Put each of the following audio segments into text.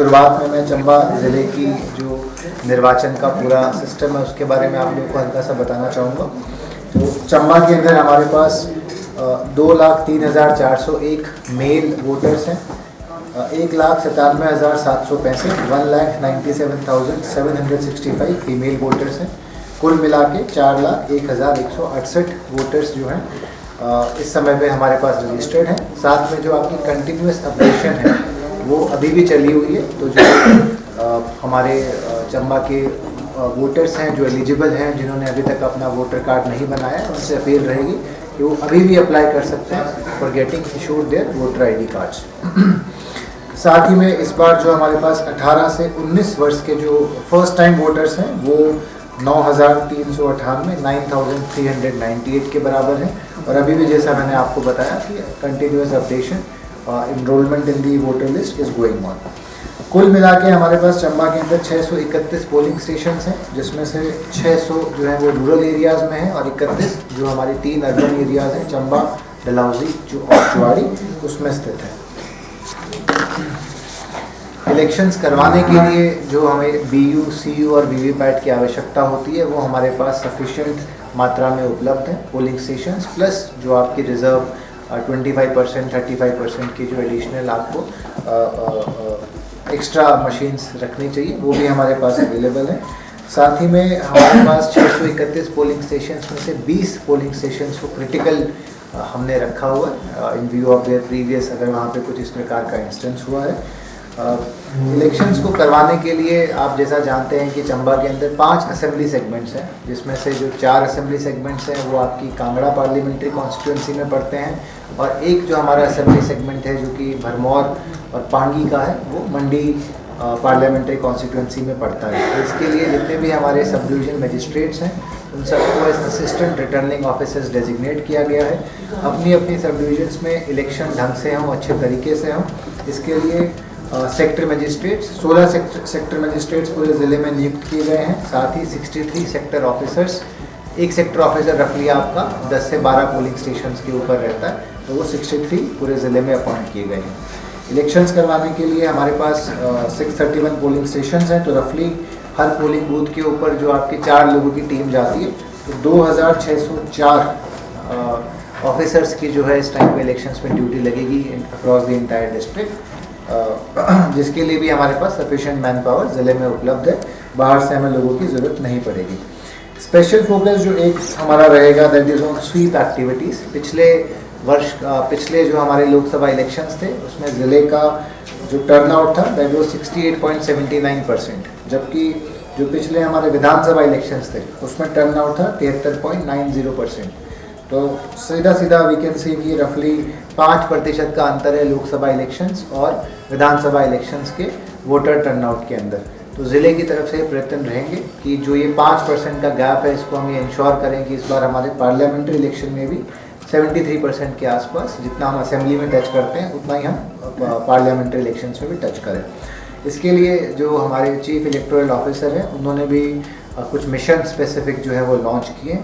शुरुआत में मैं चंबा ज़िले की जो निर्वाचन का पूरा सिस्टम है उसके बारे में आप लोगों को हल्का सा बताना चाहूँगा। तो चंबा के अंदर हमारे पास 2,03,401 मेल वोटर्स हैं, 1,97,765 1,97,765 फीमेल वोटर्स हैं। कुल मिला के 4,01,168 वोटर्स जो हैं इस समय पे हमारे पास रजिस्टर्ड हैं। साथ में जो आपकी कंटिन्यूस अपडेशन है वो अभी भी चली हुई है। तो जो हमारे चंबा के वोटर्स हैं जो एलिजिबल हैं, जिन्होंने अभी तक अपना वोटर कार्ड नहीं बनाया, उनसे अपील रहेगी कि वो अभी भी अप्लाई कर सकते हैं for getting issued their voter ID cards. साथ ही में इस बार जो हमारे पास 18 से 19 वर्ष के जो फर्स्ट टाइम वोटर्स हैं वो 9,398 9,398 के बराबर हैं। और अभी भी जैसा मैंने आपको बताया कि continuous updation enrollment in the voter list is going on। कुल मिला के हमारे पास चंबा के अंदर 631 पोलिंग स्टेशंस हैं, जिसमें से 600 जो है वो रूरल एरियाज़ में हैं और 31 जो हमारी 3 अर्बन एरियाज़ हैं, चंबा, डलहौजी और चुवाड़ी, उसमें स्थित है। इलेक्शंस करवाने के लिए जो हमें BU, CU और VVPAT की आवश्यकता होती है वो हमारे पास सफिशिएंट मात्रा में उपलब्ध है। पोलिंग स्टेशंस प्लस जो आपकी रिज़र्व 25% 35% की जो एडिशनल आपको एक्स्ट्रा मशीन्स रखनी चाहिए वो भी हमारे पास अवेलेबल है। साथ ही में हमारे पास 631 पोलिंग स्टेशंस में से 20 पोलिंग स्टेशंस को क्रिटिकल हमने रखा हुआ है इन व्यू ऑफ देयर प्रीवियस, अगर वहाँ पे कुछ इस प्रकार का इंस्टेंस हुआ है। इलेक्शंस को करवाने के लिए आप जैसा जानते हैं कि चंबा के अंदर 5 असेंबली सेगमेंट्स हैं, जिसमें से जो 4 असेंबली सेगमेंट्स हैं वो आपकी कांगड़ा पार्लियामेंट्री कॉन्स्टिट्यूंसी में पड़ते हैं और एक जो हमारा असेंबली सेगमेंट है जो कि भरमौर और पांगी का है वो मंडी पार्लियामेंट्री कॉन्स्टिट्यूंसी में पड़ता है। तो इसके लिए जितने भी हमारे सब डिवीजन मजिस्ट्रेट्स हैं उन सबको असिस्टेंट रिटर्निंग ऑफिसर्स डेजिग्नेट किया गया है। अपनी अपनी सब डिविजन्स में इलेक्शन ढंग से हों, अच्छे तरीके से हों, इसके लिए सेक्टर मजिस्ट्रेट्स 16 सेक्टर मजिस्ट्रेट्स पूरे ज़िले में नियुक्त किए गए हैं। साथ ही 63 सेक्टर ऑफिसर्स, एक सेक्टर ऑफिसर रफली आपका 10 से 12 पोलिंग स्टेशंस के ऊपर रहता है, तो वो 63 पूरे ज़िले में अपॉइंट किए गए हैं। इलेक्शंस करवाने के लिए हमारे पास 631 पोलिंग स्टेशंस हैं, तो रफली हर पोलिंग बूथ के ऊपर जो आपकी 4 लोगों की टीम जाती है, तो 2,604 ऑफिसर्स की जो है इस टाइम पे इलेक्शंस में ड्यूटी लगेगी अक्रॉस द इंटायर डिस्ट्रिक्ट, जिसके लिए भी हमारे पास सफिशिएंट मैन पावर ज़िले में उपलब्ध है। बाहर से हमें लोगों की ज़रूरत नहीं पड़ेगी। स्पेशल फोकस जो एक हमारा रहेगा that is on sweep activities. पिछले जो हमारे लोकसभा इलेक्शंस थे उसमें ज़िले का जो टर्नआउट था दैट वाज 68.79%, जबकि जो पिछले हमारे विधानसभा इलेक्शंस थे उसमें टर्नआउट था 73.90%। तो सीधा वी कैन सी कि रफली 5% का अंतर है लोकसभा इलेक्शंस और विधानसभा इलेक्शंस के वोटर टर्नआउट के अंदर। तो ज़िले की तरफ से प्रयत्न रहेंगे कि जो ये 5% का गैप है इसको हम ये इंश्योर करें कि इस बार हमारे पार्लियामेंट्री इलेक्शन में भी 73% के आसपास, जितना हम असेंबली में टच करते हैं उतना ही हम पार्लियामेंट्री इलेक्शंस में भी टच करें। इसके लिए जो हमारे चीफ इलेक्टोरल ऑफिसर हैं उन्होंने भी कुछ मिशन स्पेसिफिक जो है वो लॉन्च किए,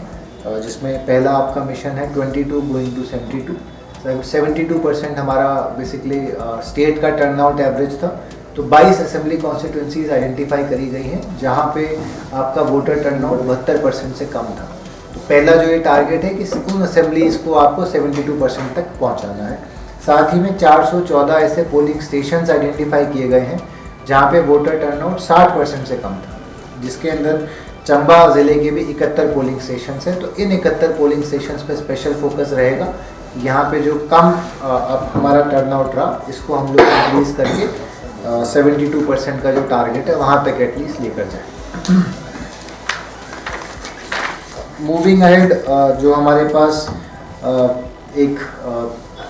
जिसमें पहला आपका मिशन है 22 गोइंग टू 72। 72% हमारा बेसिकली स्टेट का टर्नआउट एवरेज था। तो 22 असेंबली कॉन्स्टिट्यूंसीज आइडेंटिफाई करी गई हैं जहां पे आपका वोटर टर्नआउट 72% से कम था। तो पहला जो ये टारगेट है कि उन असेंबलीज को आपको 72% तक पहुंचाना है। साथ ही में 414 ऐसे पोलिंग स्टेशंस आइडेंटिफाई किए गए हैं जहाँ पे वोटर टर्नआउट 60% से कम था, जिसके अंदर चंबा ज़िले के भी 71 पोलिंग स्टेशंस हैं। तो इन 71 पोलिंग स्टेशंस पे स्पेशल फोकस रहेगा। यहाँ पे जो कम अब हमारा टर्नआउट रहा इसको हम लोग इंक्रीज़ करके 72% का जो टारगेट है वहाँ तक एटलीस्ट लेकर जाए। मूविंग अहेड जो हमारे पास एक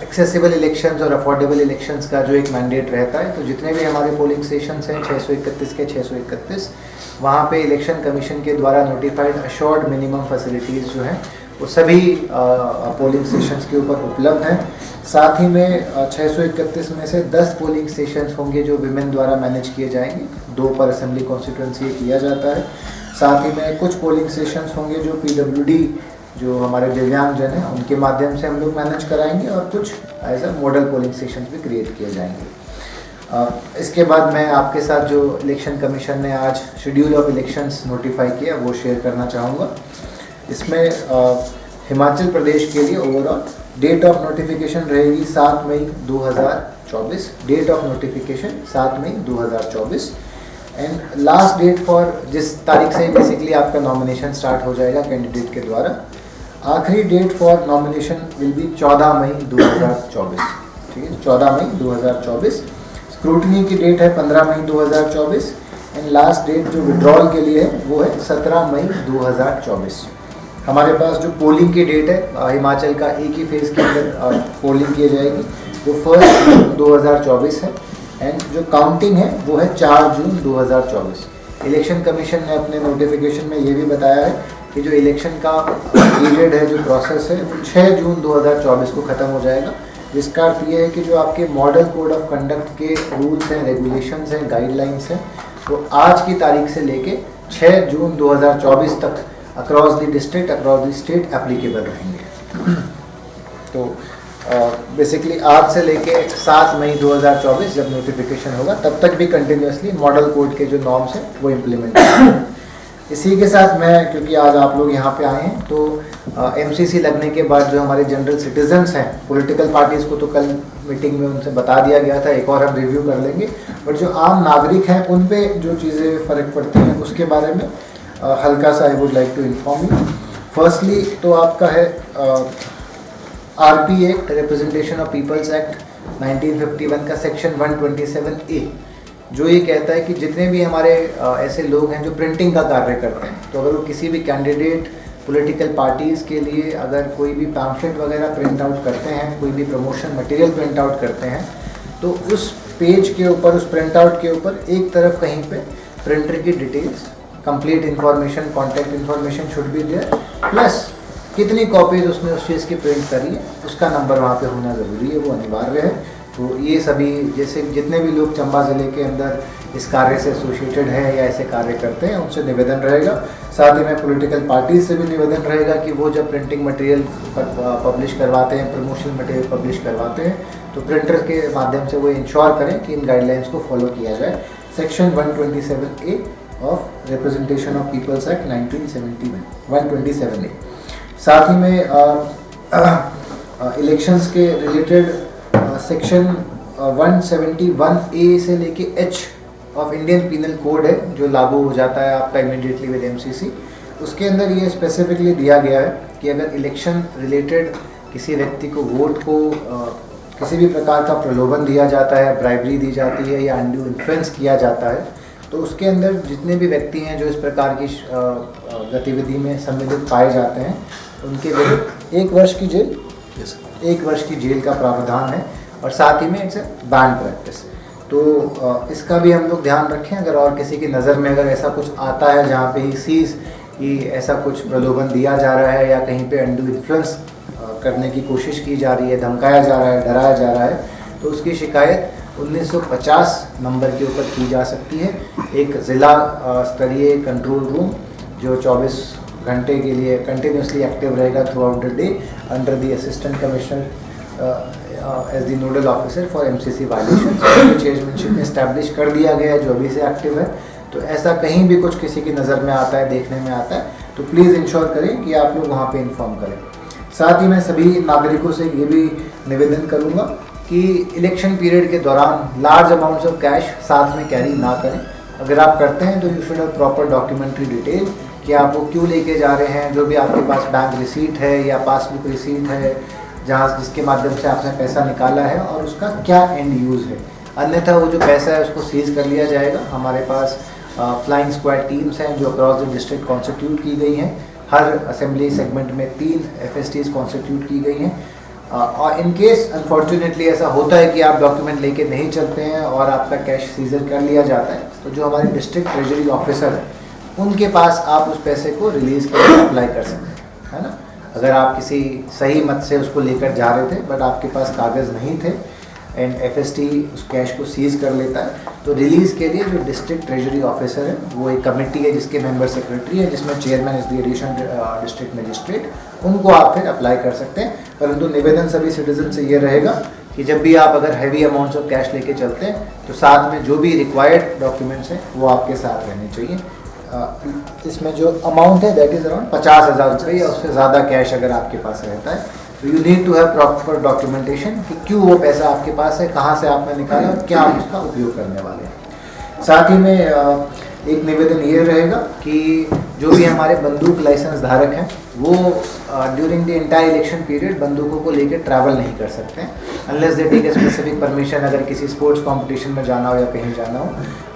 एक्सेसिबल इलेक्शंस और अफोर्डेबल इलेक्शंस का जो एक मैंडेट रहता है, तो जितने भी हमारे पोलिंग स्टेशंस हैं 631 के 631 वहाँ पे इलेक्शन कमीशन के द्वारा नोटिफाइड अश्योर्ड मिनिमम फैसिलिटीज़ जो हैं वो सभी पोलिंग स्टेशंस के ऊपर उपलब्ध हैं। साथ ही में 631 में से 10 पोलिंग स्टेशंस होंगे जो विमेन द्वारा मैनेज किए जाएंगे, 2 पर असेंबली कॉन्स्टिट्यूंसी किया जाता है। साथ ही में कुछ पोलिंग स्टेशंस होंगे जो PWD जो हमारे दिव्यांगजन हैं उनके माध्यम से हम लोग मैनेज कराएंगे और कुछ as a model polling station भी क्रिएट किए जाएंगे। इसके बाद मैं आपके साथ जो इलेक्शन कमीशन ने आज शेड्यूल ऑफ इलेक्शंस नोटिफाई किया वो शेयर करना चाहूँगा। इसमें हिमाचल प्रदेश के लिए ओवरऑल डेट ऑफ नोटिफिकेशन रहेगी 7 मई 2024। डेट ऑफ नोटिफिकेशन 7 मई 2024 एंड लास्ट डेट फॉर जिस तारीख से बेसिकली आपका नॉमिनेशन स्टार्ट हो जाएगा कैंडिडेट के द्वारा, आखिरी date for nomination will be 14 मई 2024। ठीक है, 14 मई 2024। स्क्रूटनी की डेट है 15 मई 2024 एंड लास्ट डेट जो विड्रॉल के लिए है वो है 17 मई 2024। हमारे पास जो पोलिंग की डेट है हिमाचल का एक ही फेज़ के अंदर पोलिंग की जाएगी, वो 1 जून 2024 है एंड जो काउंटिंग है वो है 4 जून 2024। इलेक्शन कमीशन ने अपने नोटिफिकेशन में ये भी बताया है कि जो इलेक्शन का पीरियड है, जो प्रोसेस है, वो 6 जून 2024 को ख़त्म हो जाएगा। जिसका अर्थ ये है कि जो आपके मॉडल कोड ऑफ कंडक्ट के रूल्स हैं, रेगुलेशंस हैं, गाइडलाइंस हैं, वो आज की तारीख से लेके 6 जून 2024 तक across the district, across the state applicable रहेंगे। तो बेसिकली आज से लेके 7 मई 2024 जब नोटिफिकेशन होगा तब तक भी कंटिन्यूसली मॉडल कोड के जो नॉर्म्स हैं वो इम्प्लीमेंट होंगे। इसी के साथ मैं, क्योंकि आज आप लोग यहाँ पे आए हैं, तो एमसीसी लगने के बाद जो हमारे जनरल सिटीजन्स हैं, पॉलिटिकल पार्टीज़ को तो कल मीटिंग में उनसे बता दिया गया था, एक और हम रिव्यू कर लेंगे, बट जो आम नागरिक हैं उन पे जो चीज़ें फ़र्क पड़ती हैं उसके बारे में हल्का सा I would like to inform you. Firstly तो आपका है RP act, representation of peoples act 1951 का सेक्शन 127A, जो ये कहता है कि जितने भी हमारे ऐसे लोग हैं जो प्रिंटिंग का कार्य करते हैं, तो अगर वो किसी भी कैंडिडेट पॉलिटिकल पार्टीज़ के लिए अगर कोई भी पैम्फलेट वगैरह प्रिंट आउट करते हैं, कोई भी प्रमोशन मटेरियल प्रिंट आउट करते हैं, तो उस पेज के ऊपर, उस प्रिंट आउट के ऊपर एक तरफ कहीं पे प्रिंटर की details, complete information, contact information should be there, plus कितनी कॉपीज़ उसने उस चीज़ की प्रिंट करी है उसका नंबर वहाँ पे होना ज़रूरी है, वो अनिवार्य है। तो ये सभी, जैसे जितने भी लोग चंबा ज़िले के अंदर इस कार्य से एसोसिएटेड हैं या ऐसे कार्य करते हैं, उनसे निवेदन रहेगा। साथ ही में पॉलिटिकल पार्टीज से भी निवेदन रहेगा कि वो जब प्रिंटिंग मटेरियल पब्लिश करवाते हैं, प्रमोशनल मटेरियल पब्लिश करवाते हैं, तो प्रिंटर के माध्यम से वो इंश्योर करें कि इन गाइडलाइंस को फॉलो किया जाए। Section 127A of representation of peoples act 1971, 127A। साथ ही में इलेक्शंस के रिलेटेड सेक्शन 171A से लेके H of Indian penal code है, जो लागू हो जाता है आपका इमीडिएटली विद एमसीसी। उसके अंदर ये स्पेसिफिकली दिया गया है कि अगर इलेक्शन रिलेटेड किसी व्यक्ति को वोट को किसी भी प्रकार का प्रलोभन दिया जाता है, ब्राइबरी दी जाती है या अनड्यू इन्फ्लुएंस किया जाता है, तो उसके अंदर जितने भी व्यक्ति हैं जो इस प्रकार की गतिविधि में सम्मिलित पाए जाते हैं, उनके विरुद्ध 1 वर्ष की जेल, 1 वर्ष की जेल का प्रावधान है, और साथ ही में इट्स बैन प्रैक्टिस। तो इसका भी हम लोग ध्यान रखें। अगर और किसी की नज़र में अगर ऐसा कुछ आता है जहाँ पे ही सीज कि ऐसा कुछ प्रलोभन दिया जा रहा है या कहीं पे अनड्यू इन्फ्लुएंस करने की कोशिश की जा रही है, धमकाया जा रहा है, डराया जा रहा है, तो उसकी शिकायत 1950 नंबर के ऊपर की जा सकती है। एक ज़िला स्तरीय कंट्रोल रूम जो 24 घंटे के लिए कंटिन्यूसली एक्टिव रहेगा throughout the day under the assistant commissioner as the nodal officer for MCC violation, chairmanship में इस्टेब्लिश कर दिया गया है, जो अभी से एक्टिव है। तो ऐसा कहीं भी कुछ किसी की नज़र में आता है, देखने में आता है, तो प्लीज़ इंश्योर करें कि आप लोग वहाँ पे इन्फॉर्म करें। साथ ही मैं सभी नागरिकों से ये भी निवेदन करूँगा कि इलेक्शन पीरियड के दौरान लार्ज अमाउंट्स ऑफ कैश साथ में कैरी ना करें। अगर आप करते हैं तो you should have proper documentary detail कि आप वो क्यों लेके जा रहे हैं, जो भी आपके पास बैंक रिसीट है या पासबुक रिसीट है जहाँ जिसके माध्यम से आपने पैसा निकाला है, और उसका क्या एंड यूज़ है। अन्यथा वो जो पैसा है उसको सीज कर लिया जाएगा। हमारे पास फ्लाइंग स्क्वाड टीम्स हैं जो अक्रॉस द डिस्ट्रिक्ट कॉन्स्टिट्यूट की गई हैं। हर असेंबली सेगमेंट में 3 FSTs कॉन्स्टिट्यूट की गई हैं। और इन केस अनफॉर्चुनेटली ऐसा होता है कि आप डॉक्यूमेंट लेके नहीं चलते हैं और आपका कैश सीजर कर लिया जाता है, तो जो हमारे डिस्ट्रिक्ट ट्रेजरी ऑफिसर हैं उनके पास आप उस पैसे को रिलीज़ करके अप्लाई कर सकते हैं, है ना। अगर आप किसी सही मत से उसको लेकर जा रहे थे बट आपके पास कागज़ नहीं थे एंड FST उस कैश को सीज कर लेता है, तो रिलीज़ के लिए जो डिस्ट्रिक्ट ट्रेजरी ऑफिसर है वो एक कमेटी है जिसके मेंबर सेक्रेटरी है, जिसमें chairman is the additional district magistrate, उनको आप फिर अप्लाई कर सकते हैं। परंतु निवेदन सभी सिटीजन से ये रहेगा कि जब भी आप अगर हैवी अमाउंट्स ऑफ कैश लेके चलते हैं तो साथ में जो भी रिक्वायर्ड डॉक्यूमेंट्स हैं वो आपके साथ रहने चाहिए। इसमें जो अमाउंट है दैट इज़ अराउंड 50,000 रुपये या उससे ज़्यादा कैश अगर आपके पास रहता है तो you need to have proper documentation कि क्यों वो पैसा आपके पास है, कहाँ से आपने निकाला और क्या आप उसका उपयोग करने वाले हैं। साथ ही में एक निवेदन ये रहेगा कि जो भी हमारे बंदूक लाइसेंस धारक हैं वो during the entire election period बंदूकों को लेकर ट्रैवल नहीं कर सकते हैं unless they take a specific permission, अगर किसी स्पोर्ट्स कंपटीशन में जाना हो या कहीं जाना हो,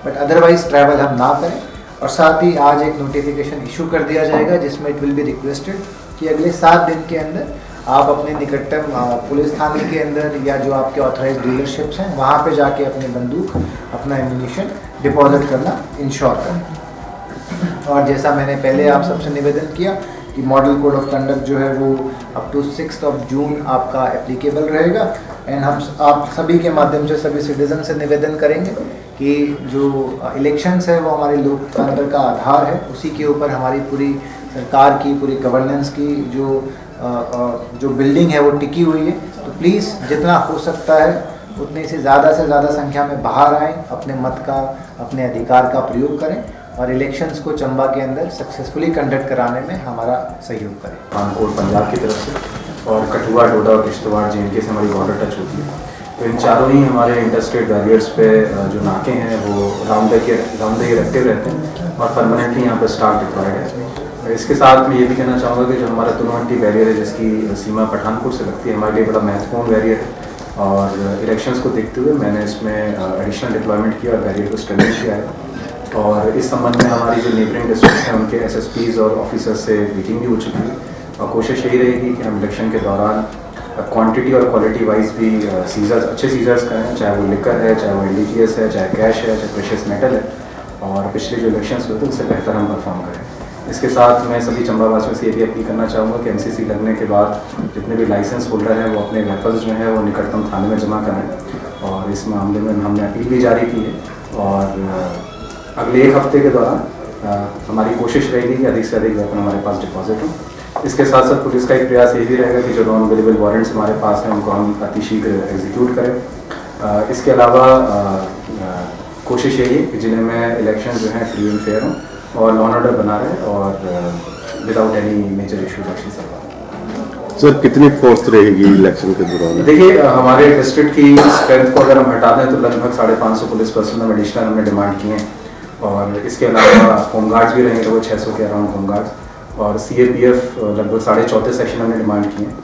बट अदरवाइज ट्रैवल हम ना करें। और साथ ही आज एक नोटिफिकेशन इशू कर दिया जाएगा जिसमें इट विल बी रिक्वेस्टेड कि अगले 7 दिन के अंदर आप अपने निकटतम पुलिस थाने के अंदर या जो आपके ऑथराइज डीलरशिप्स हैं वहाँ पे जाके अपने बंदूक, अपना एम्यूनिशन डिपॉजिट करना इंश्योर करें। और जैसा मैंने पहले आप सबसे निवेदन किया कि मॉडल कोड ऑफ कंडक्ट जो है वो अप टू 6 जून आपका एप्लीकेबल रहेगा। एंड हम आप सभी के माध्यम से सभी सिटीजन से निवेदन करेंगे कि जो इलेक्शंस है वो हमारे लोकतंत्र का आधार है, उसी के ऊपर हमारी पूरी सरकार की, पूरी गवर्नेंस की जो बिल्डिंग है वो टिकी हुई है। तो प्लीज़ जितना हो सकता है उतनी से ज़्यादा संख्या में बाहर आएँ, अपने मत का, अपने अधिकार का प्रयोग करें और इलेक्शंस को चंबा के अंदर सक्सेसफुली कंडक्ट कराने में हमारा सहयोग करें। पठानकोट पंजाब की तरफ से और कठुआ, डोडा और किश्तवाड़ JNK से हमारी बॉर्डर टच होती है। तो इन चारों ही हमारे इंटरस्टेट बैरियर्स पे जो नाके हैं वो राउंड द ईयर एक्टिव रहते हैं और परमानेंटली यहाँ पर स्टाफ डिप्लॉयड है। इसके साथ मैं ये भी कहना चाहूँगा कि जो हमारा तुनवंटी बैरियर है जिसकी सीमा पठानकोट से लगती है, हमारे लिए बड़ा महत्वपूर्ण बैरियर है और इलेक्शंस को देखते हुए मैंने इसमें एडिशनल डिप्लॉयमेंट किया और बैरियर को स्ट्रेंथन किया है। और इस संबंध में हमारी जो नेबरिंग डिस्ट्रिक्ट्स हैं उनके SSPs और ऑफिसर्स से मीटिंग भी हो चुकी है और कोशिश यही रहेगी कि हम इलेक्शन के दौरान क्वांटिटी और क्वालिटी वाइज भी सीजर्स, अच्छे सीजर्स करें, चाहे वो लिकर है, चाहे वो NDPS है, चाहे कैश है, चाहे प्रेशियस मेटल है, और पिछले जो इलेक्शंस हुए थे उससे बेहतर हम परफॉर्म करें। इसके साथ मैं सभी चंबा वासियों से ये भी अपील करना चाहूँगा कि MCC लगने के बाद जितने भी लाइसेंस होल्डर हैं वो अपने वेपन्स जो हैं वो निकटतम थाने में जमा करें और इस मामले में हमने अपील भी जारी की है और अगले 1 हफ्ते के दौरान हमारी कोशिश रहेगी कि अधिक से अधिक वेपन हमारे पास डिपॉजिट हो। इसके साथ साथ पुलिस का एक प्रयास ये भी रहेगा कि जो नॉन अवेलेबल वारंट्स हमारे पास हैं उनको हम अतिशीघ्र एग्जीक्यूट करें। इसके अलावा कोशिश यही है कि जिन्हें में इलेक्शन जो हैं फ्री एंड फेयर हों और लॉ एंड ऑर्डर बना रहे और without any major issue election करवा। सर कितनी फोर्स रहेगी इलेक्शन के दौरान? देखिए हमारे डिस्ट्रिक्ट की स्ट्रेंथ को अगर हम हटा दें तो लगभग 550 पुलिस पर्सन हम एडिशनल हमने डिमांड किए हैं और इसके अलावा होमगार्ड्स भी रहेंगे लगभग 600 के अराउंड होमगार्ड्स और CAPF लगभग 34.5 सेक्शन हमने डिमांड किए हैं।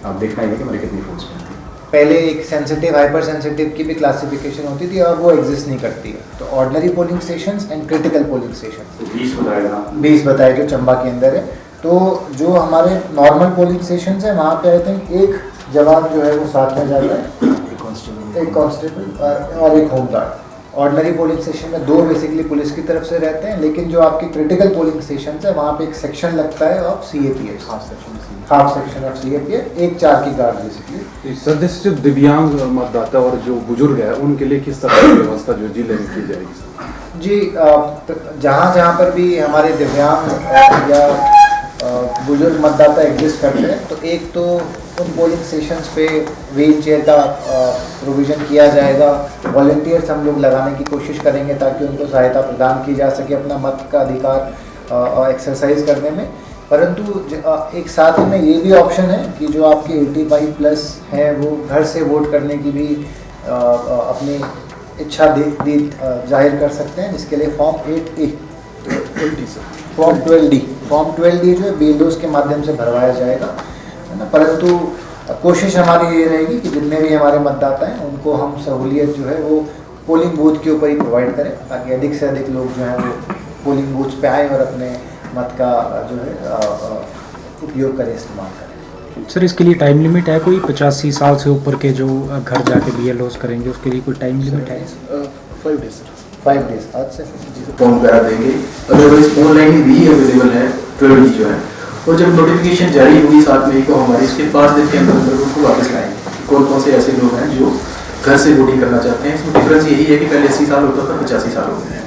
अब देखना ही है कि हमारी कितनी फोर्स बनती है। पहले एक सेंसिटिव, हाइपर सेंसिटिव की भी क्लासिफिकेशन होती थी और वो एग्जिस्ट नहीं करती है। तो ordinary polling stations and critical polling station 20 बताए जो चंबा के अंदर है। तो जो हमारे नॉर्मल पोलिंग स्टेशंस है वहाँ पे आई थिंक एक जवान जो है वो साथ में जाता है, एक कांस्टेबल और एक होमगार्ड। ऑर्डिनरी पोलिंग स्टेशन में 2 बेसिकली पुलिस की तरफ से रहते हैं, लेकिन जो आपके क्रिटिकल पोलिंग स्टेशन है वहाँ पे एक सेक्शन लगता है of CAPF, half section of CAPF, एक 4 की गार्ड बेसिकली। सर जैसे जो दिव्यांग मतदाता और जो बुजुर्ग है उनके लिए किस तरह की व्यवस्था जो जिले में की जाएगी? जी जहाँ पर भी हमारे दिव्यांग या बुजुर्ग मतदाता एग्जिस्ट करते हैं तो एक तो उन पोलिंग स्टेशंस पे व्हील चेयर का प्रोविज़न किया जाएगा। वॉलंटियर्स हम लोग लगाने की कोशिश करेंगे ताकि उनको सहायता प्रदान की जा सके अपना मत का अधिकार एक्सरसाइज करने में। परंतु एक साथ ही में ये भी ऑप्शन है कि जो आपके 85+ हैं वो घर से वोट करने की भी अपनी इच्छा जाहिर कर सकते हैं, जिसके लिए फॉर्म 12D जो है BLOs के माध्यम से भरवाया जाएगा, है ना। परंतु कोशिश हमारी ये रहेगी कि जितने भी हमारे मतदाता हैं उनको हम सहूलियत जो है वो पोलिंग बूथ के ऊपर ही प्रोवाइड करें ताकि अधिक से अधिक लोग जो हैं वो पोलिंग बूथ पे आएँ और अपने मत का जो है उपयोग करें, इस्तेमाल करें। सर इसके लिए टाइम लिमिट है कोई? 85 साल से ऊपर के जो घर जाके BLOs करेंगे उसके लिए कोई टाइम लिमिट है? 5 डेज सर। 5 डेज आज से फॉर्म करा देंगे। अदरवाइज ऑनलाइन भी अवेलेबल है 12D जो है, और जब नोटिफिकेशन जारी हुई 7 मई को हमारी, इसके 5 दिन के अंदर उनको वापस लाएंगे। कौन कौन से ऐसे लोग हैं जो घर से वोटिंग करना चाहते हैं। इसमें डिफरेंस यही है कि पहले 80 साल होता था, 85 साल हो गए हैं।